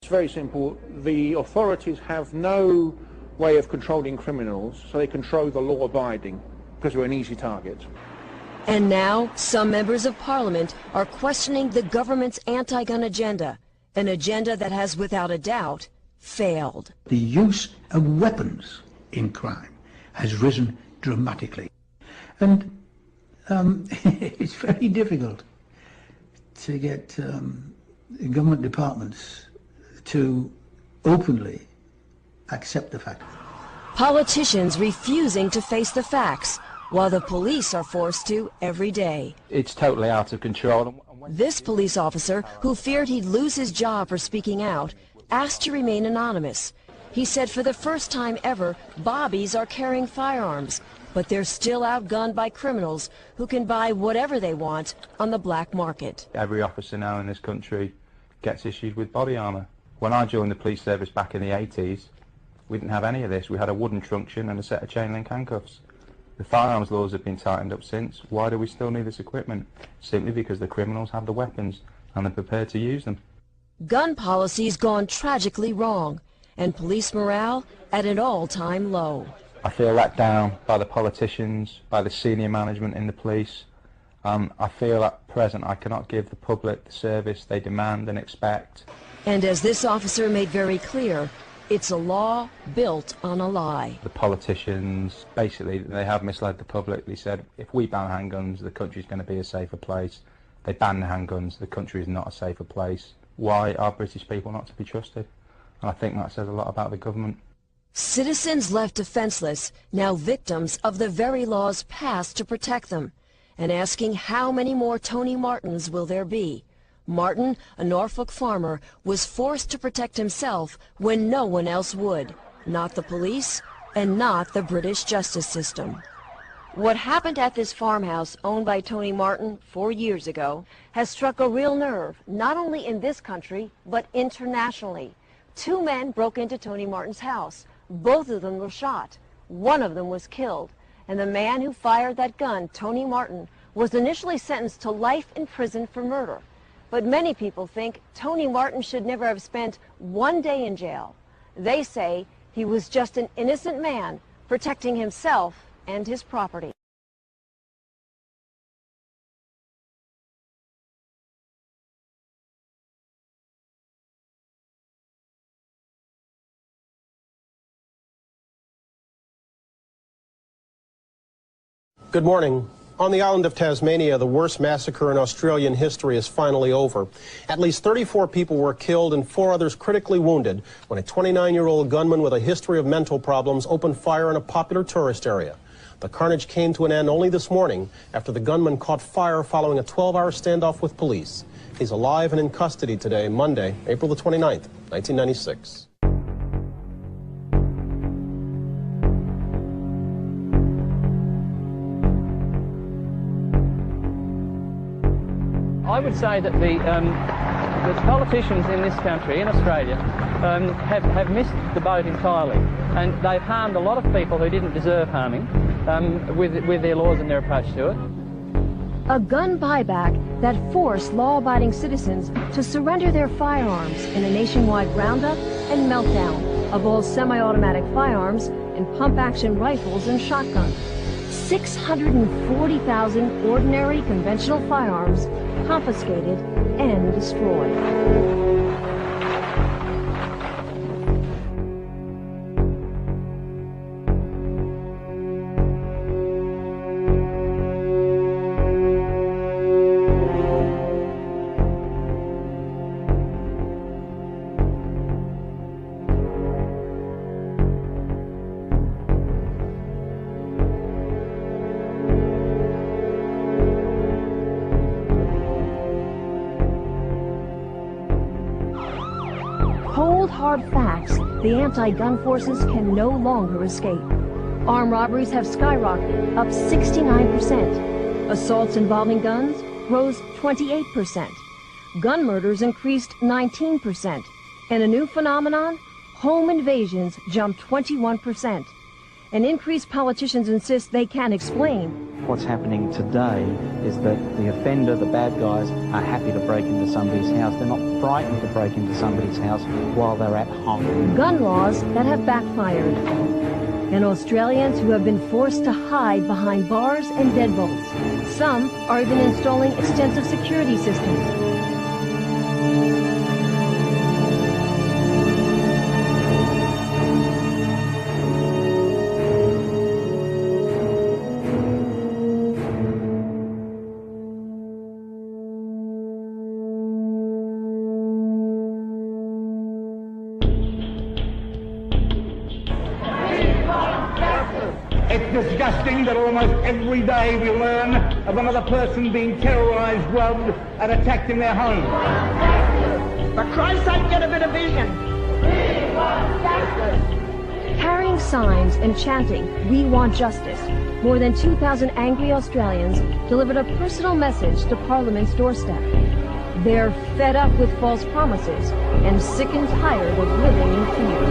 It's very simple. The authorities have no way of controlling criminals, so they control the law-abiding, because we're an easy target. And now, some members of Parliament are questioning the government's anti-gun agenda, an agenda that has, without a doubt, failed. The use of weapons in crime has risen dramatically. And it's very difficult to get government departments to openly accept the fact. Politicians refusing to face the facts, while the police are forced to every day. It's totally out of control. This police officer, who feared he'd lose his job for speaking out, asked to remain anonymous. He said for the first time ever, bobbies are carrying firearms, but they're still outgunned by criminals who can buy whatever they want on the black market. Every officer now in this country gets issued with body armour. When I joined the police service back in the 80s, we didn't have any of this. We had a wooden truncheon and a set of chain link handcuffs. The firearms laws have been tightened up since. Why do we still need this equipment? Simply because the criminals have the weapons and they're prepared to use them. Gun policy's gone tragically wrong, and police morale at an all-time low. I feel let down by the politicians, by the senior management in the police. I feel at present I cannot give the public the service they demand and expect. And as this officer made very clear, it's a law built on a lie. The politicians, basically, they have misled the public. They said, if we ban handguns, the country's going to be a safer place. They ban the handguns, the country is not a safer place. Why are British people not to be trusted? And I think that says a lot about the government. Citizens left defenseless, now victims of the very laws passed to protect them, and asking how many more Tony Martins will there be. Martin, a Norfolk farmer, was forced to protect himself when no one else would, not the police and not the British justice system. What happened at this farmhouse owned by Tony Martin 4 years ago has struck a real nerve, not only in this country, but internationally. 2 men broke into Tony Martin's house. Both of them were shot. One of them was killed. And the man who fired that gun, Tony Martin, was initially sentenced to life in prison for murder. But many people think Tony Martin should never have spent 1 day in jail. They say he was just an innocent man protecting himself and his property. Good morning. On the island of Tasmania, the worst massacre in Australian history is finally over. At least 34 people were killed and 4 others critically wounded when a 29-year-old gunman with a history of mental problems opened fire in a popular tourist area. The carnage came to an end only this morning after the gunman caught fire following a 12-hour standoff with police. He's alive and in custody today, Monday, April the 29th, 1996. I would say that the politicians in this country, in Australia, have missed the boat entirely, and they've harmed a lot of people who didn't deserve harming with their laws and their approach to it. A gun buyback that forced law-abiding citizens to surrender their firearms in a nationwide roundup and meltdown of all semi-automatic firearms and pump-action rifles and shotguns. 640,000 ordinary conventional firearms confiscated and destroyed. Cold, hard facts the anti-gun forces can no longer escape. Armed robberies have skyrocketed, up 69%. Assaults involving guns rose 28%. Gun murders increased 19%. And a new phenomenon, home invasions jumped 21%. An increase politicians insist they can't explain what's happening today is that the offender, the bad guys, are happy to break into somebody's house. They're not frightened to break into somebody's house while they're at home. Gun laws that have backfired. And Australians who have been forced to hide behind bars and deadbolts. Some are even installing extensive security systems. It's disgusting that almost every day we learn of another person being terrorised, robbed and attacked in their home. For Christ's sake, get a bit of vision. Carrying signs and chanting, "We want justice," more than 2,000 angry Australians delivered a personal message to Parliament's doorstep. They're fed up with false promises and sick and tired of living in fear.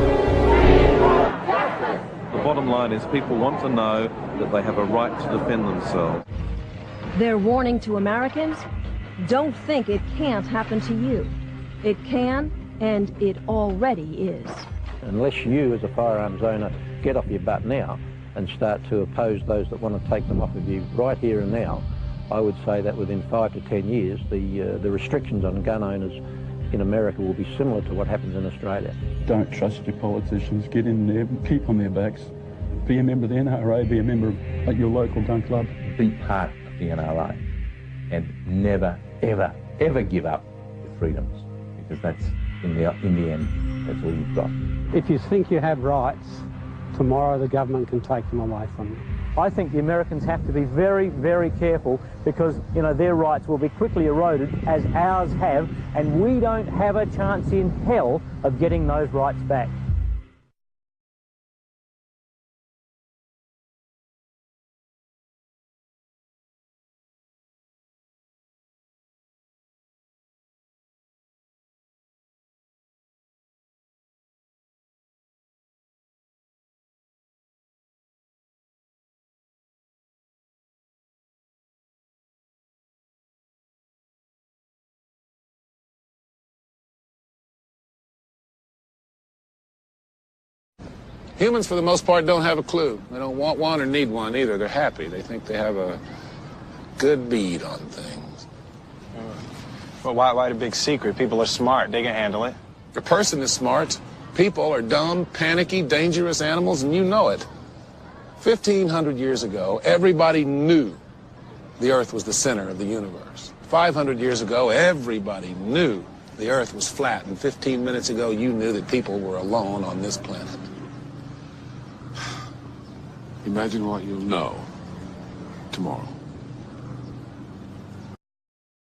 The bottom line is people want to know that they have a right to defend themselves. Their warning to Americans: don't think it can't happen to you. It can, and it already is. Unless you, as a firearms owner, get off your butt now and start to oppose those that want to take them off of you right here and now, I would say that within 5 to 10 years, the restrictions on gun owners in America will be similar to what happens in Australia. Don't trust your politicians. Get in there, keep on their backs. Be a member of the NRA, be a member of your local gun club. Be part of the NRA and never, ever, ever give up your freedoms, because that's, in the end, that's all you've got. If you think you have rights, tomorrow the government can take them away from you. I think the Americans have to be very, very careful, because, you know, their rights will be quickly eroded, as ours have, and we don't have a chance in hell of getting those rights back. Humans, for the most part, don't have a clue. They don't want one or need one either. They're happy. They think they have a good bead on things. Well, why the big secret? People are smart. They can handle it. A person is smart. People are dumb, panicky, dangerous animals, and you know it. 1,500 years ago, everybody knew the Earth was the center of the universe. 500 years ago, everybody knew the Earth was flat. And 15 minutes ago, you knew that people were alone on this planet. Imagine what you'll know tomorrow.